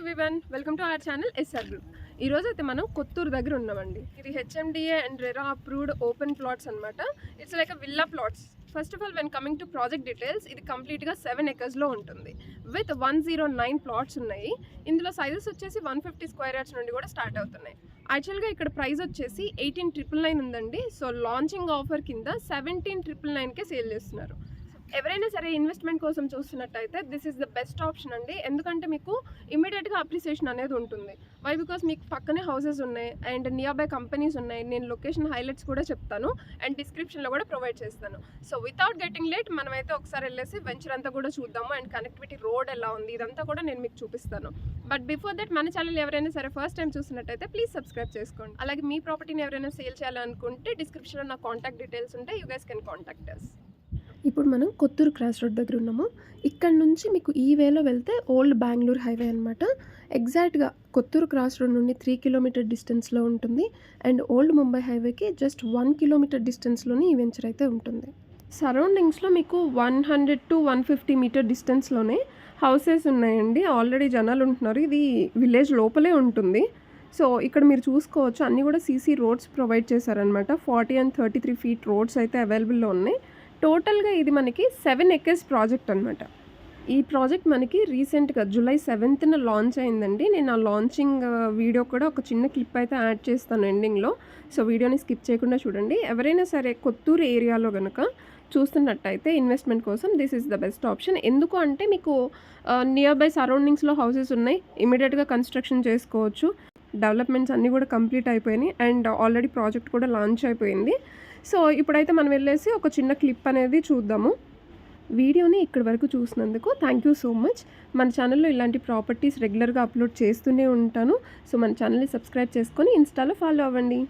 Everyone, welcome to our channel SR group. ఈ రోజు అయితే మనం కొత్తూరు దగ్గర ఉన్నామండి. ఇది HMDA and RERA approved open plots అనమాట. It's like villa plots. First of all when coming to project details, ఇది కంప్లీట్గా 7 acres ఉంటుంది. విత్ 109 ప్లాట్స్ ఉన్నాయి. ఇందులో సైజెస్ వచ్చేసి 150 స్క్వేర్ యార్డ్స్ నుండి కూడా స్టార్ట్ అవుతున్నాయి. యాక్చువల్గా ఇక్కడ ప్రైస్ వచ్చేసి 18,999 ఉందండి. సో లాంచింగ్ ఆఫర్ కింద 17,999కే సేల్ చేస్తున్నారు. ఎవరైనా సరే ఇన్వెస్ట్మెంట్ కోసం చూస్తున్నట్టయితే this is the best option అండి. ఎందుకంటే మీకు ఇమీడియట్గా అప్రిసియేషన్ అనేది ఉంటుంది. వై బికాస్ మీకు పక్కనే హౌసెస్ ఉన్నాయి అండ్ నియర్ బై కంపెనీస్ ఉన్నాయి. నేను లొకేషన్ హైలైట్స్ కూడా చెప్తాను అండ్ డిస్క్రిప్షన్లో కూడా ప్రొవైడ్ చేస్తాను. సో వితౌట్ గెటింగ్ లేట్ మనమైతే ఒకసారి వెళ్ళేసి వెంచర్ అంతా కూడా చూద్దాము అండ్ కనెక్టివిటీ రోడ్ ఎలా ఉంది ఇదంతా కూడా నేను మీకు చూపిస్తాను. బట్ బిఫోర్ దట్ మన ఛానల్ ఎవరైనా సరే ఫస్ట్ టైం చూస్తున్నట్టయితే ప్లీజ్ సబ్స్క్రైబ్ చేసుకోండి. అలాగే మీ ప్రాపర్టీని ఎవరైనా సేల్ చేయాలనుకుంటే డిస్క్రిప్షన్లో నా కాంటాక్ట్ డీటెయిల్స్ ఉంటాయి. You guys can contact us. ఇప్పుడు మనం కొత్తూరు క్రాస్ రోడ్ దగ్గర ఉన్నాము. ఇక్కడ నుంచి మీకు ఈ వేలో వెళ్తే ఓల్డ్ బెంగళూరు హైవే అనమాట. ఎగ్జాక్ట్గా కొత్తూరు క్రాస్ రోడ్ నుండి 3 కిలోమీటర్ డిస్టెన్స్లో ఉంటుంది అండ్ ఓల్డ్ ముంబై హైవేకి జస్ట్ 1 కిలోమీటర్ డిస్టెన్స్లోనే ఈ వెంచర్ అయితే ఉంటుంది. సరౌండింగ్స్లో మీకు 100 to 150 మీటర్ డిస్టెన్స్లోనే హౌసెస్ ఉన్నాయండి. ఆల్రెడీ జనాలు ఉంటున్నారు. ఇది విలేజ్ లోపలే ఉంటుంది. సో ఇక్కడ మీరు చూసుకోవచ్చు అన్నీ కూడా సీసీ రోడ్స్ ప్రొవైడ్ చేశారనమాట. 40 and 33 feet రోడ్స్ అయితే అవైలబుల్లో ఉన్నాయి. టోటల్గా ఇది మనకి 7 acres ప్రాజెక్ట్ అనమాట. ఈ ప్రాజెక్ట్ మనకి రీసెంట్గా July 7th లాంచ్ అయిందండి. నేను ఆ లాంచింగ్ వీడియో కూడా ఒక చిన్న క్లిప్ అయితే యాడ్ చేస్తాను ఎండింగ్లో. సో వీడియోని స్కిప్ చేయకుండా చూడండి. ఎవరైనా సరే కొత్తూరు ఏరియాలో కనుక చూస్తున్నట్టయితే ఇన్వెస్ట్మెంట్ కోసం this is the best option. ఎందుకు అంటే మీకు నియర్ బై సరౌండింగ్స్లో హౌసెస్ ఉన్నాయి. ఇమీడియట్గా కన్స్ట్రక్షన్ చేసుకోవచ్చు. డెవలప్మెంట్స్ అన్నీ కూడా కంప్లీట్ అయిపోయినాయి అండ్ ఆల్రెడీ ప్రాజెక్ట్ కూడా లాంచ్ అయిపోయింది. సో ఇప్పుడైతే మనం వెళ్ళేసి ఒక చిన్న క్లిప్ అనేది చూద్దాము. వీడియోని ఇక్కడి వరకు చూసినందుకు థ్యాంక్ యూ సో మచ్. మన ఛానల్లో ఇలాంటి ప్రాపర్టీస్ రెగ్యులర్గా అప్లోడ్ చేస్తూనే ఉంటాను. సో మన ఛానల్ని సబ్స్క్రైబ్ చేసుకొని ఇన్స్టాలో ఫాలో అవ్వండి.